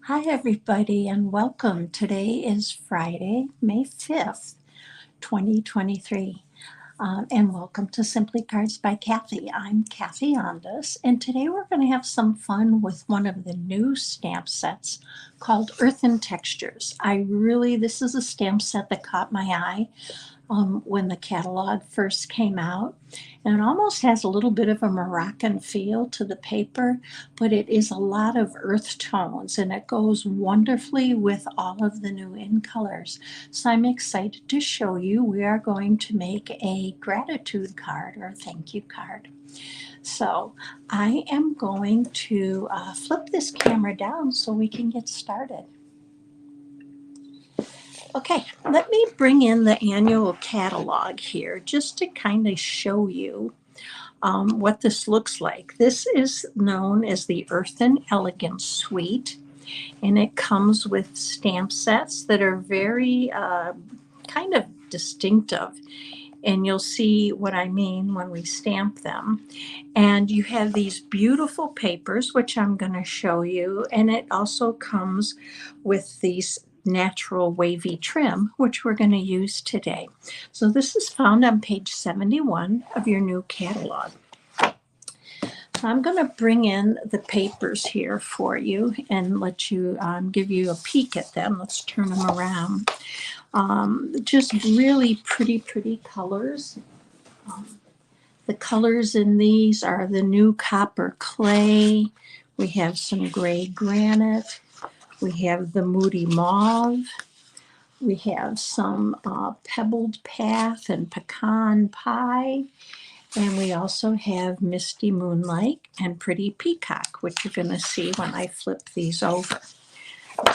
Hi, everybody, and welcome. Today is Friday, May 5th, 2023. And welcome to Simply Cards by Kathi. I'm Kathi Ondas, and today we're going to have some fun with one of the new stamp sets called Earthen Textures. This is a stamp set that caught my eye when the catalog first came out. And it almost has a little bit of a Moroccan feel to the paper, but it is a lot of earth tones and it goes wonderfully with all of the new in colors. So I'm excited to show you. We are going to make a gratitude card or thank you card. So I am going to flip this camera down so we can get started. Okay, let me bring in the annual catalog here just to kind of show you what this looks like. This is known as the Earthen Elegance Suite, and it comes with stamp sets that are very kind of distinctive. And you'll see what I mean when we stamp them. And you have these beautiful papers, which I'm going to show you. And it also comes with these natural wavy trim, which we're going to use today. So this is found on page 71 of your new catalog. So I'm going to bring in the papers here for you and let you give you a peek at them. Let's turn them around. Just really pretty colors. The colors in these are the new copper clay. We have some gray granite. We have the moody mauve. We have some pebbled path and pecan pie. And we also have misty moonlight and pretty peacock, which you're going to see when I flip these over.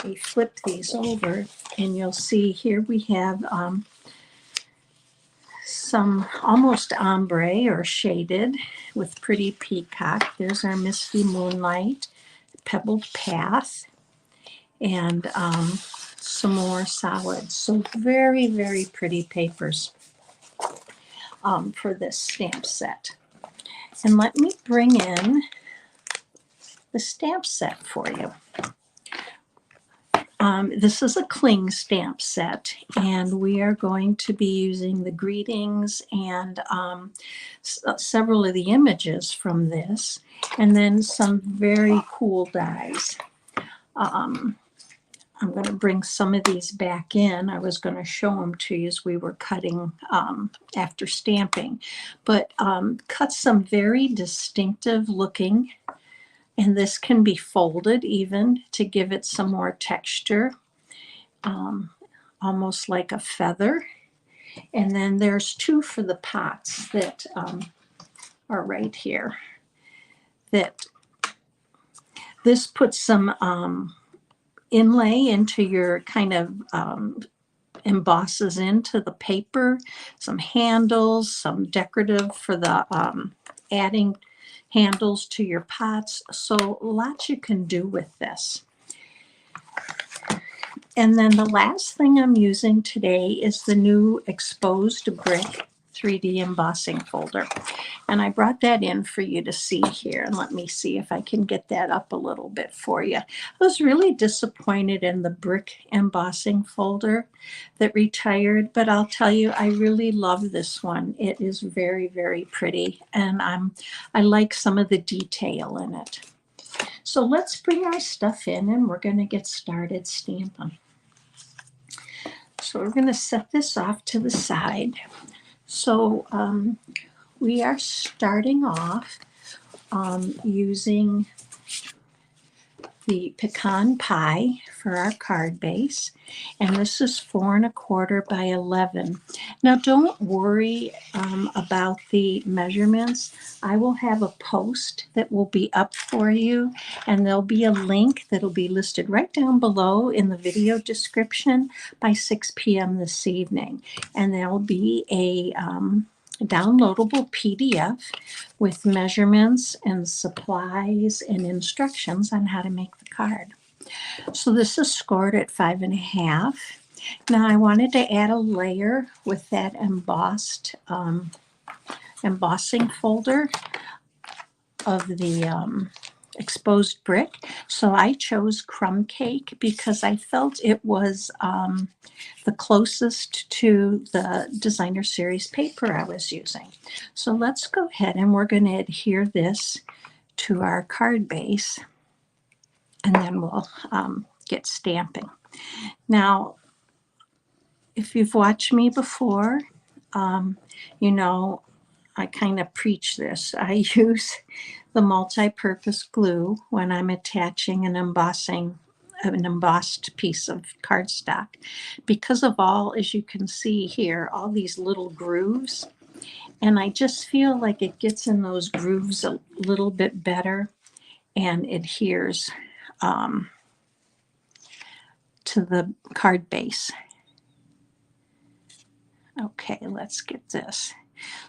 We flip these over and you'll see here we have some almost ombre or shaded with pretty peacock. There's our misty moonlight, pebbled path, and some more solids. So very pretty papers for this stamp set. And let me bring in the stamp set for you. This is a cling stamp set, and we are going to be using the greetings and several of the images from this, and then some very cool dies. I'm going to bring some of these back in. I was going to show them to you as we were cutting after stamping, but cut some very distinctive looking. And this can be folded even to give it some more texture, almost like a feather. And then there's two for the pots that are right here. That this puts some inlay into your kind of embosses into the paper, some handles, some decorative for the adding handles to your pots. So lots you can do with this. And then the last thing I'm using today is the new exposed brick 3D embossing folder. And I brought that in for you to see here. And let me see if I can get that up a little bit for you. I was really disappointed in the brick embossing folder that retired, but I'll tell you, I really love this one. It is very pretty, and I like some of the detail in it. So let's bring our stuff in and we're going to get started stamping. So we're going to set this off to the side. So we are starting off using the pecan pie for our card base, and this is 4 1/4 by 11. Now don't worry about the measurements. I will have a post that will be up for you, and there'll be a link that'll be listed right down below in the video description by 6 p.m. this evening, and there'll be a downloadable PDF with measurements and supplies and instructions on how to make the card. So this is scored at 5 1/2. Now I wanted to add a layer with that embossed embossing folder of the exposed brick. So I chose crumb cake because I felt it was the closest to the designer series paper I was using. So let's go ahead and we're going to adhere this to our card base, and then we'll get stamping. Now, if you've watched me before, you know I kind of preach this. I use the multi-purpose glue when I'm attaching an embossed piece of cardstock, because of all, as you can see here, all these little grooves. And I just feel like it gets in those grooves a little bit better and adheres to the card base. Okay, let's get this.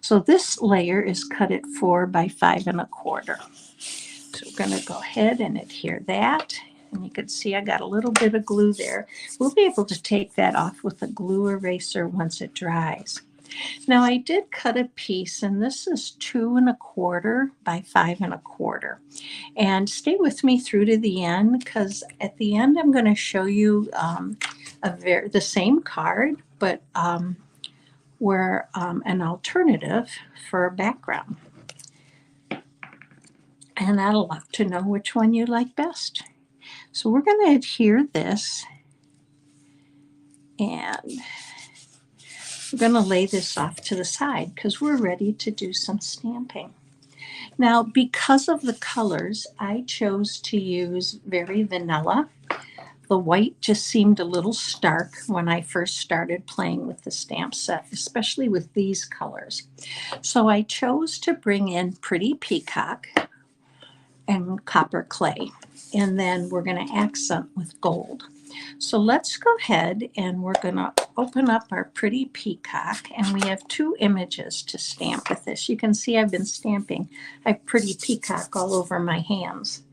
So this layer is cut at 4 by 5 1/4. So we're going to go ahead and adhere that. And you can see I got a little bit of glue there. We'll be able to take that off with a glue eraser once it dries. Now I did cut a piece, and this is 2 1/4 by 5 1/4. And stay with me through to the end, because at the end I'm going to show you the same card, but where an alternative for a background. And I'd love to know which one you like best. So we're going to adhere this, and we're going to lay this off to the side because we're ready to do some stamping. Now, because of the colors, I chose to use very vanilla. The white just seemed a little stark when I first started playing with the stamp set, especially with these colors. So I chose to bring in Pretty Peacock and copper clay, and then we're going to accent with gold. So let's go ahead and we're going to open up our Pretty Peacock, and we have 2 images to stamp with this. You can see I've been stamping. I have Pretty Peacock all over my hands.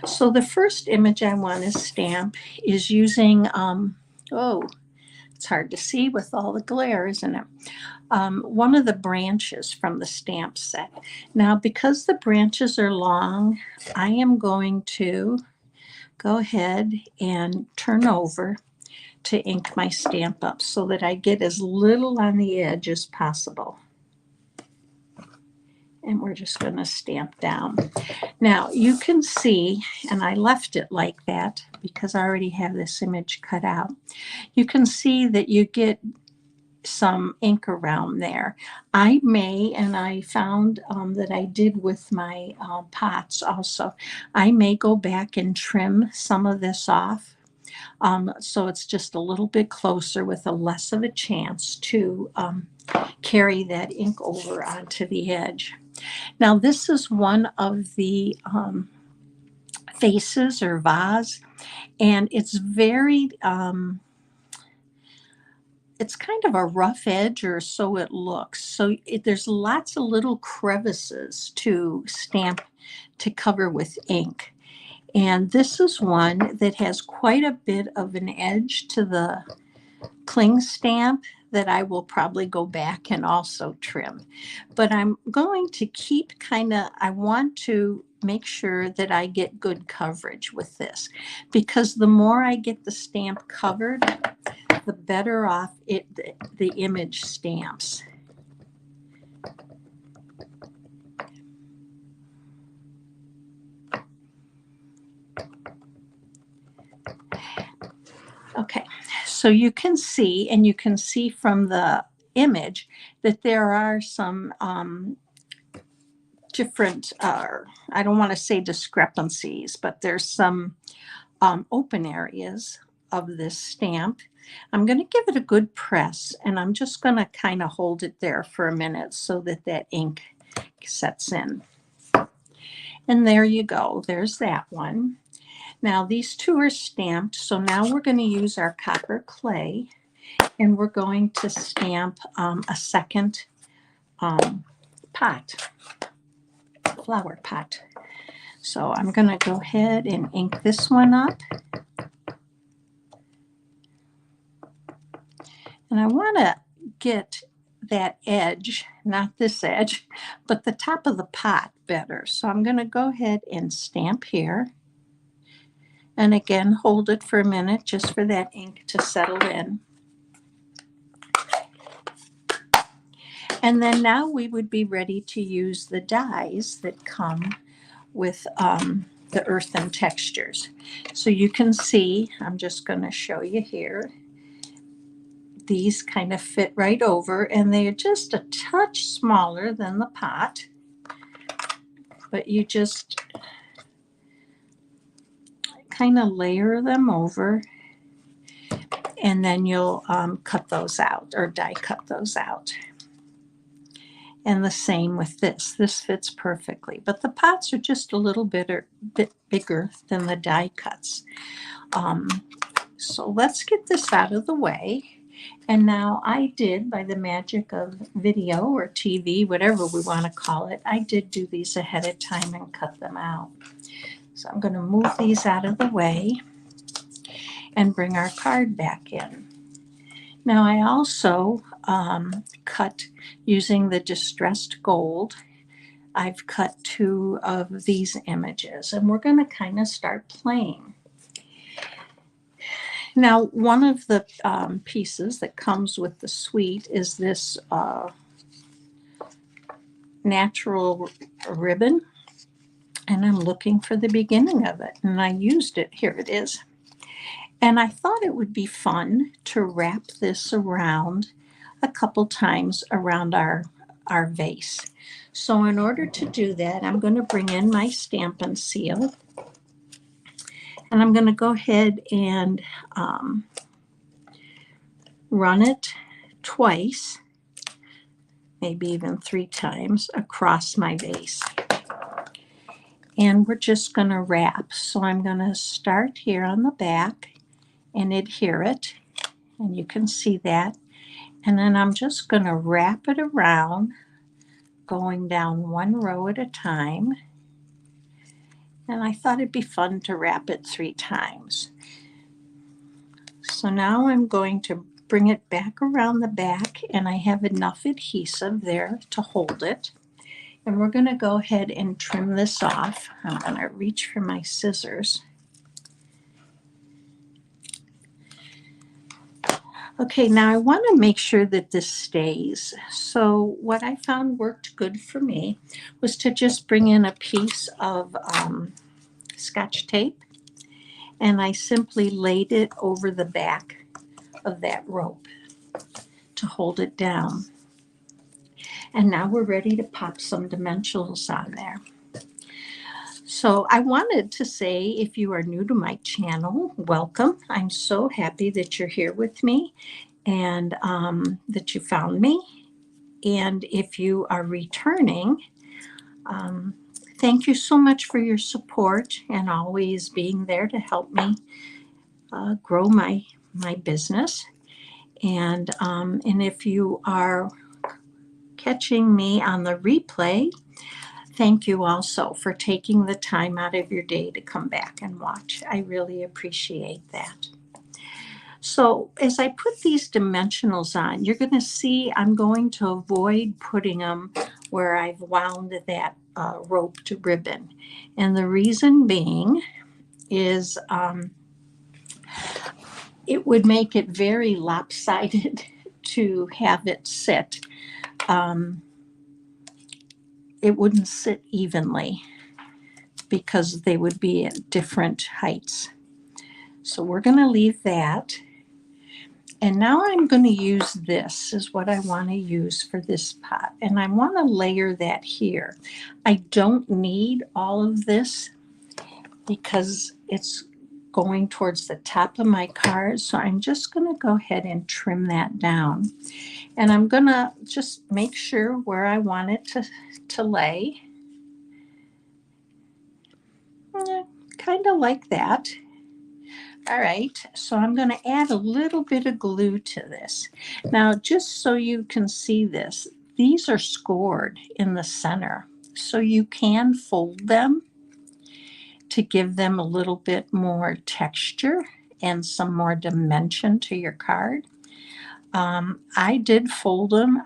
So the first image I want to stamp is using, it's hard to see with all the glare, isn't it? One of the branches from the stamp set. Now, because the branches are long, I am going to go ahead and turn over to ink my stamp up so that I get as little on the edge as possible. And we're just going to stamp down. Now you can see, and I left it like that because I already have this image cut out. You can see that you get some ink around there. I may, and I found that I did with my pots also, I may go back and trim some of this off. So it's just a little bit closer with a less of a chance to carry that ink over onto the edge. Now this is one of the vases or vase, and it's very, it's kind of a rough edge, or so it looks. So there's lots of little crevices to stamp to cover with ink. And this is one that has quite a bit of an edge to the cling stamp that I will probably go back and also trim. But I'm going to keep I want to make sure that I get good coverage with this, because the more I get the stamp covered, the better off the image stamps. Okay, so you can see, and you can see from the image that there are some different, I don't want to say discrepancies, but there's some open areas of this stamp. I'm going to give it a good press, and I'm just going to kind of hold it there for a minute so that that ink sets in. And there you go. There's that one. Now these 2 are stamped, so now we're going to use our copper clay, and we're going to stamp a second pot, flower pot. So I'm going to go ahead and ink this one up. And I want to get that edge, not this edge, but the top of the pot better. So I'm going to go ahead and stamp here. And again, hold it for a minute just for that ink to settle in. And then now we would be ready to use the dies that come with the earthen textures. So you can see, I'm just going to show you here, these kind of fit right over, and they are just a touch smaller than the pot, but you just kind of layer them over, and then you'll cut those out or die cut those out. And the same with this. This fits perfectly, but the pots are just a little bit bigger than the die cuts. So let's get this out of the way. And now I did, by the magic of video or TV, whatever we want to call it, I did do these ahead of time and cut them out. So I'm going to move these out of the way and bring our card back in. Now I also cut using the distressed gold. I've cut 2 of these images, and we're going to kind of start playing. Now, one of the pieces that comes with the suite is this natural ribbon, and I'm looking for the beginning of it, and I used it. Here it is. And I thought it would be fun to wrap this around a couple times around our vase. So in order to do that, I'm going to bring in my Stampin' seal, and I'm going to go ahead and run it twice, maybe even 3 times across my vase. And we're just going to wrap. So I'm going to start here on the back and adhere it, and you can see that. And then I'm just going to wrap it around, going down 1 row at a time. And I thought it'd be fun to wrap it 3 times. So now I'm going to bring it back around the back, and I have enough adhesive there to hold it. And we're going to go ahead and trim this off. I'm going to reach for my scissors. Okay, now I want to make sure that this stays. So what I found worked good for me was to just bring in a piece of Scotch tape, and I simply laid it over the back of that rope to hold it down. And now we're ready to pop some dimensionals on there. So I wanted to say, if you are new to my channel, welcome. I'm so happy that you're here with me and that you found me. And if you are returning, thank you so much for your support and always being there to help me grow my business. And if you are catching me on the replay, thank you also for taking the time out of your day to come back and watch. I really appreciate that. So as I put these dimensionals on, you're going to see I'm going to avoid putting them where I've wound that roped ribbon. And the reason being is it would make it very lopsided to have it sit. It wouldn't sit evenly because they would be at different heights. So we're going to leave that. And now I'm going to use this is what I want to use for this pot. And I want to layer that here. I don't need all of this because it's going towards the top of my card. So I'm just going to go ahead and trim that down. And I'm going to just make sure where I want it to lay. Kind of like that. All right, so I'm going to add a little bit of glue to this. Now, just so you can see this, these are scored in the center. So you can fold them to give them a little bit more texture and some more dimension to your card. I did fold them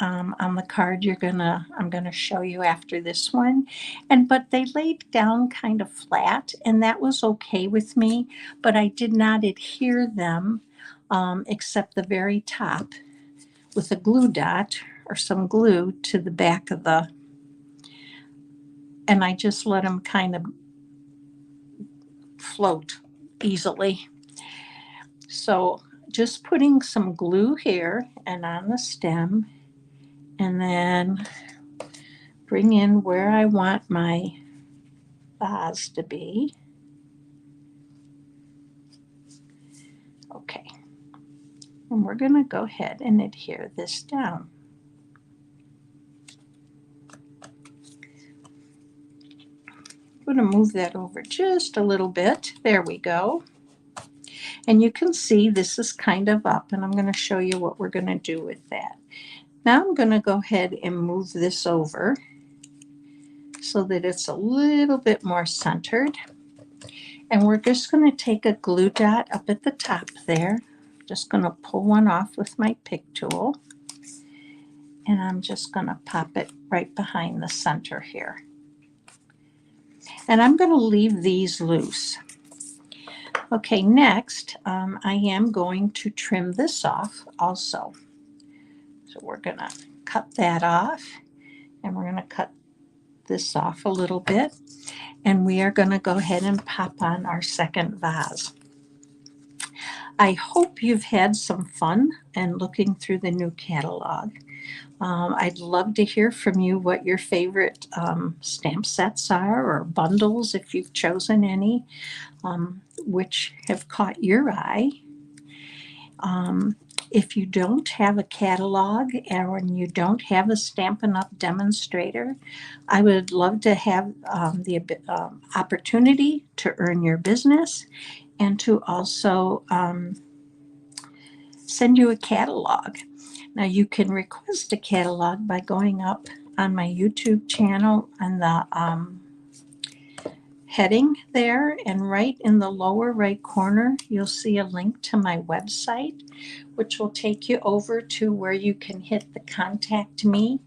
on the card I'm gonna show you after this one. But they laid down kind of flat, and that was okay with me, but I did not adhere them except the very top with a glue dot or some glue to the back of and I just let them kind of float easily. So just putting some glue here and on the stem, and then bring in where I want my vase to be. Okay, and we're going to go ahead and adhere this down. I'm going to move that over just a little bit. There we go. And you can see this is kind of up, and I'm going to show you what we're going to do with that. Now I'm going to go ahead and move this over so that it's a little bit more centered. And we're just going to take a glue dot up at the top there. Just going to pull one off with my pick tool. And I'm just going to pop it right behind the center here. And I'm going to leave these loose. Okay, next I am going to trim this off also. So we're going to cut that off, and we're going to cut this off a little bit, and we are going to go ahead and pop on our second vase. I hope you've had some fun and looking through the new catalog. I'd love to hear from you what your favorite stamp sets are, or bundles if you've chosen any, which have caught your eye. If you don't have a catalog and you don't have a Stampin' Up! Demonstrator, I would love to have the opportunity to earn your business and to also send you a catalog. Now you can request a catalog by going up on my YouTube channel on the heading there, and right in the lower right corner you'll see a link to my website, which will take you over to where you can hit the contact me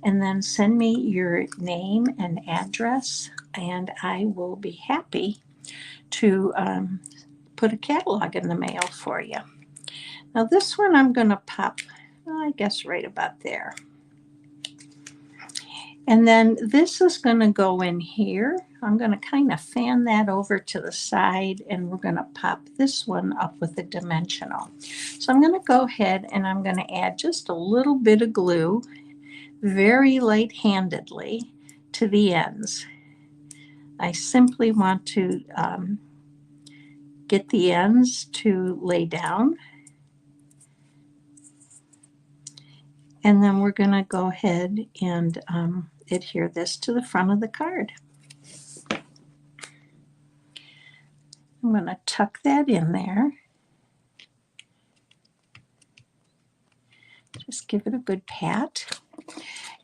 and then send me your name and address, and I will be happy to put a catalog in the mail for you. Now this one I'm going to pop, I guess, right about there. And then this is going to go in here. I'm going to kind of fan that over to the side, and we're going to pop this one up with a dimensional. So I'm going to go ahead and I'm going to add just a little bit of glue, very light-handedly, to the ends. I simply want to get the ends to lay down. And then we're going to go ahead and adhere this to the front of the card. I'm going to tuck that in there. Just give it a good pat.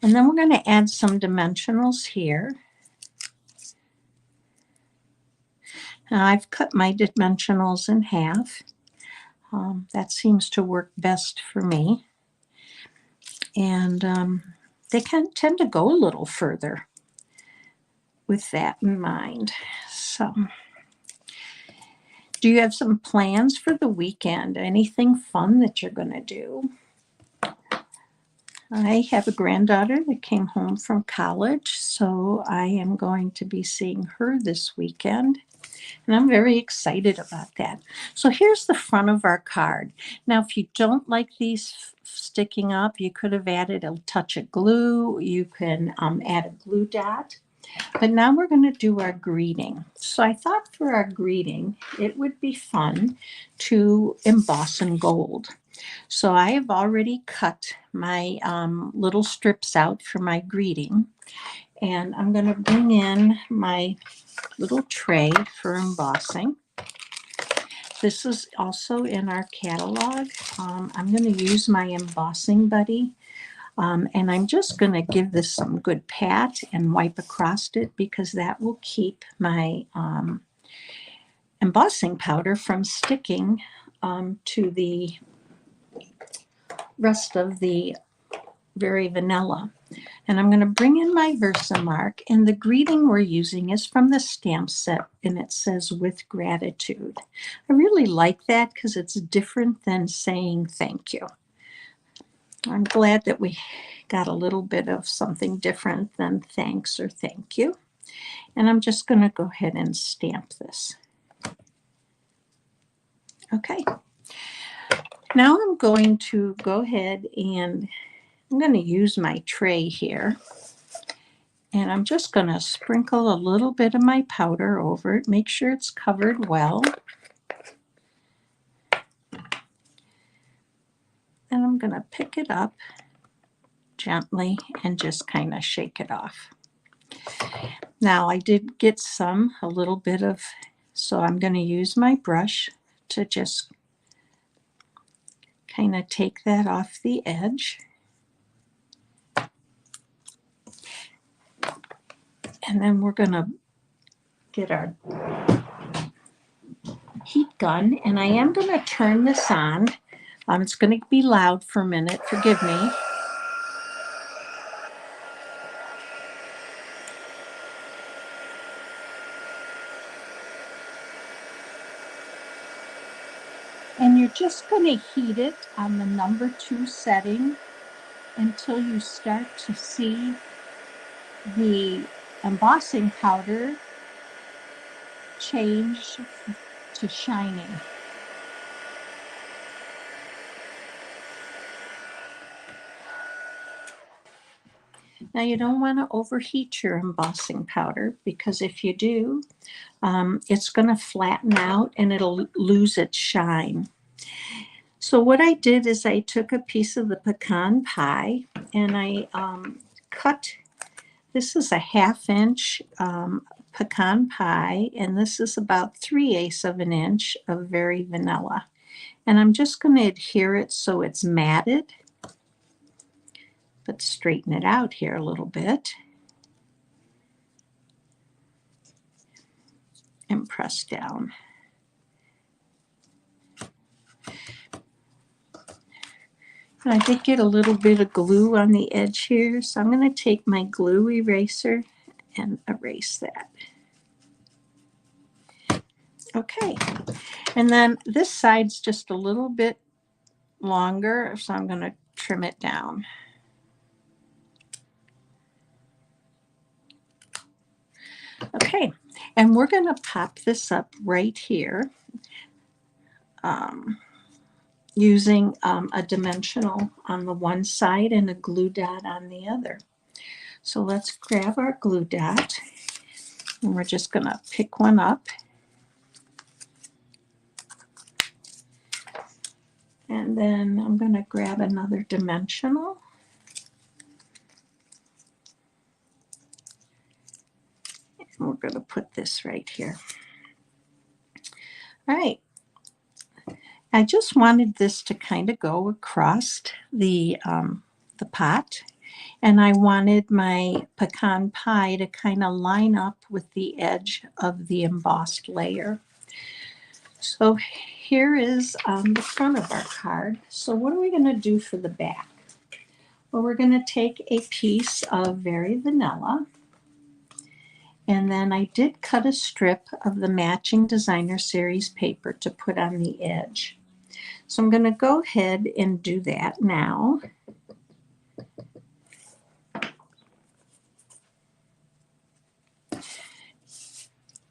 And then we're going to add some dimensionals here. Now I've cut my dimensionals in half. That seems to work best for me. And they can tend to go a little further with that in mind. So, do you have some plans for the weekend? Anything fun that you're going to do? I have a granddaughter that came home from college, so I am going to be seeing her this weekend. And I'm very excited about that. So here's the front of our card. Now, if you don't like these sticking up, you could have added a touch of glue. You can add a glue dot. But now we're going to do our greeting. So I thought for our greeting, it would be fun to emboss in gold. So I have already cut my little strips out for my greeting. And I'm going to bring in my little tray for embossing. This is also in our catalog. I'm going to use my embossing buddy, and I'm just going to give this some good pat and wipe across it, because that will keep my embossing powder from sticking to the rest of the Very Vanilla. And I'm going to bring in my Versamark, and the greeting we're using is from the stamp set, and it says "with gratitude." I really like that because it's different than saying thank you. I'm glad that we got a little bit of something different than thanks or thank you. And I'm just going to go ahead and stamp this. Okay. Now I'm going to go ahead and I'm going to use my tray here. And I'm just going to sprinkle a little bit of my powder over it. Make sure it's covered well. And I'm going to pick it up gently and just kind of shake it off. Now I did get a little bit of, so I'm going to use my brush to just kind of take that off the edge. And then we're going to get our heat gun, and I am going to turn this on. It's going to be loud for a minute, forgive me. And you're just going to heat it on the number 2 setting until you start to see the embossing powder change to shining. Now you don't want to overheat your embossing powder, because if you do, it's going to flatten out and it'll lose its shine. So what I did is I took a piece of the pecan pie and I cut, this is a 1/2 inch pecan pie, and this is about 3/8 of an inch of Very Vanilla. And I'm just going to adhere it so it's matted, but straighten it out here a little bit. And press down. And I did get a little bit of glue on the edge here, so I'm going to take my glue eraser and erase that. Okay, and then this side's just a little bit longer, so I'm going to trim it down. Okay, and we're going to pop this up right here using a dimensional on the one side and a glue dot on the other. So let's grab our glue dot, and we're just going to pick one up. And then I'm going to grab another dimensional. And we're going to put this right here. All right. I just wanted this to kind of go across the pot. And I wanted my pecan pie to kind of line up with the edge of the embossed layer. So here is the front of our card. So what are we going to do for the back? Well, we're going to take a piece of Very Vanilla, and then I did cut a strip of the matching Designer Series paper to put on the edge. So I'm going to go ahead and do that now.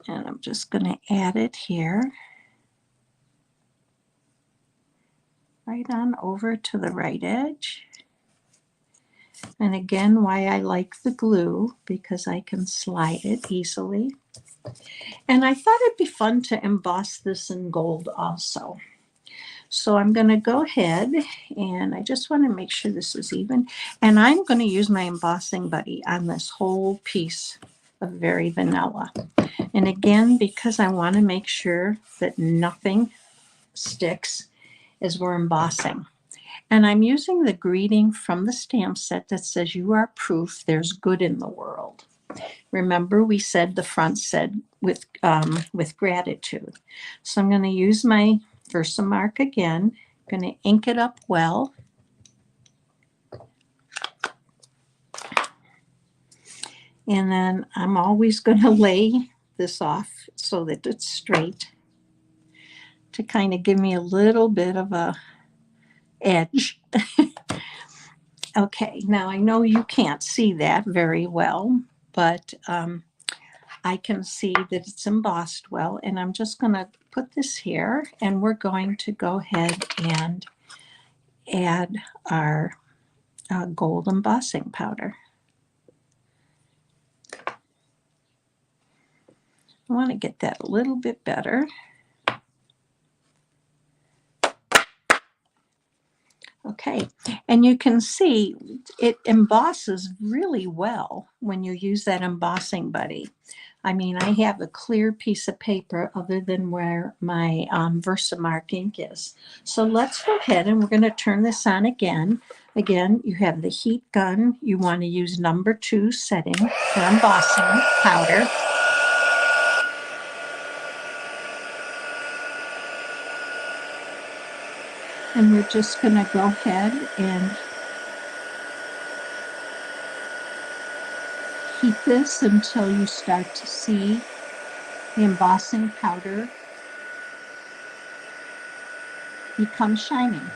And I'm just going to add it here, right on over to the right edge. And again, why I like the glue, because I can slide it easily. And I thought it'd be fun to emboss this in gold also. So I'm going to go ahead, and I just want to make sure this is even. And I'm going to use my embossing buddy on this whole piece of Very Vanilla. And again, because I want to make sure that nothing sticks as we're embossing. And I'm using the greeting from the stamp set that says, "You are proof there's good in the world." Remember, we said the front said with gratitude. So I'm going to use my Versamark again. I'm going to ink it up well. And then I'm always going to lay this off so that it's straight to kind of give me a little bit of a edge. Okay, now I know you can't see that very well, but I can see that it's embossed well, and I'm just going to put this here, and we're going to go ahead and add our gold embossing powder. I want to get that a little bit better. Okay, and you can see it embosses really well when you use that embossing buddy. I mean, I have a clear piece of paper other than where my Versamark ink is. So let's go ahead and we're going to turn this on again. Again, you have the heat gun. You want to use number 2 setting for embossing powder. And we're just going to go ahead and heat this until you start to see the embossing powder become shining.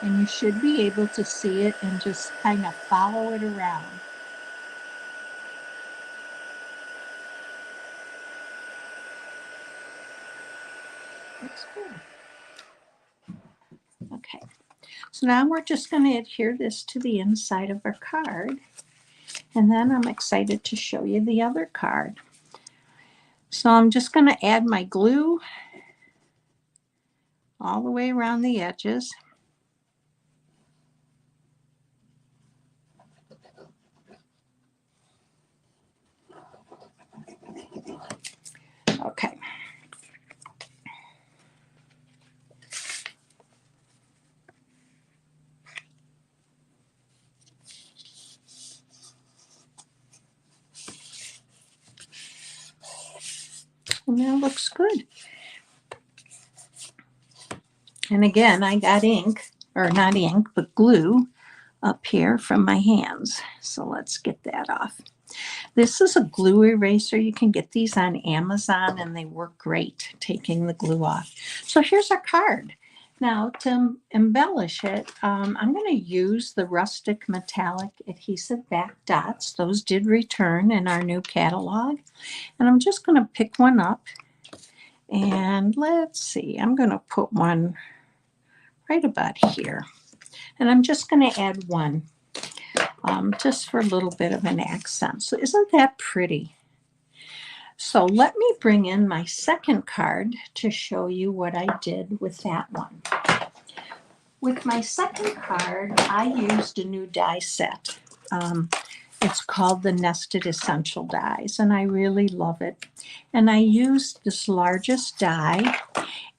And you should be able to see it and just kind of follow it around. Looks good. Okay, so now we're just going to adhere this to the inside of our card. And then I'm excited to show you the other card. So I'm just going to add my glue all the way around the edges. Okay. And that looks good. And again, I got ink, or not ink, but glue up here from my hands. So let's get that off. This is a glue eraser. You can get these on Amazon and they work great taking the glue off. So here's our card. Now to embellish it, I'm going to use the rustic metallic adhesive back dots. Those did return in our new catalog. And I'm just going to pick one up. And let's see, I'm going to put one right about here. And I'm just going to add one. Just for a little bit of an accent. So isn't that pretty? So let me bring in my second card to show you what I did with that one. With my second card, I used a new die set. It's called the Nested Essential Dies, and I really love it. And I used this largest die,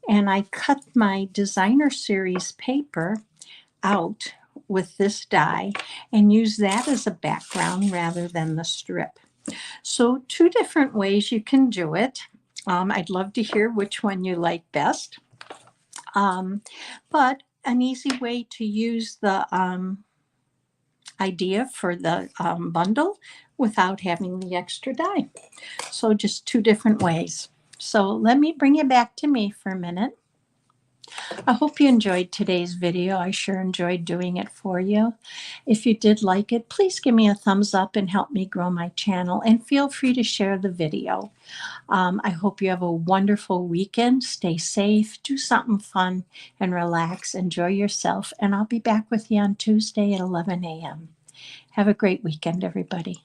and I cut my designer series paper out with this die and use that as a background rather than the strip. So 2 different ways you can do it. I'd love to hear which one you like best. But an easy way to use the idea for the bundle without having the extra die. So just 2 different ways. So let me bring you back to me for a minute. I hope you enjoyed today's video. I sure enjoyed doing it for you. If you did like it, please give me a thumbs up and help me grow my channel, and feel free to share the video. I hope you have a wonderful weekend. Stay safe, do something fun, and relax. Enjoy yourself, and I'll be back with you on Tuesday at 11 a.m. Have a great weekend, everybody.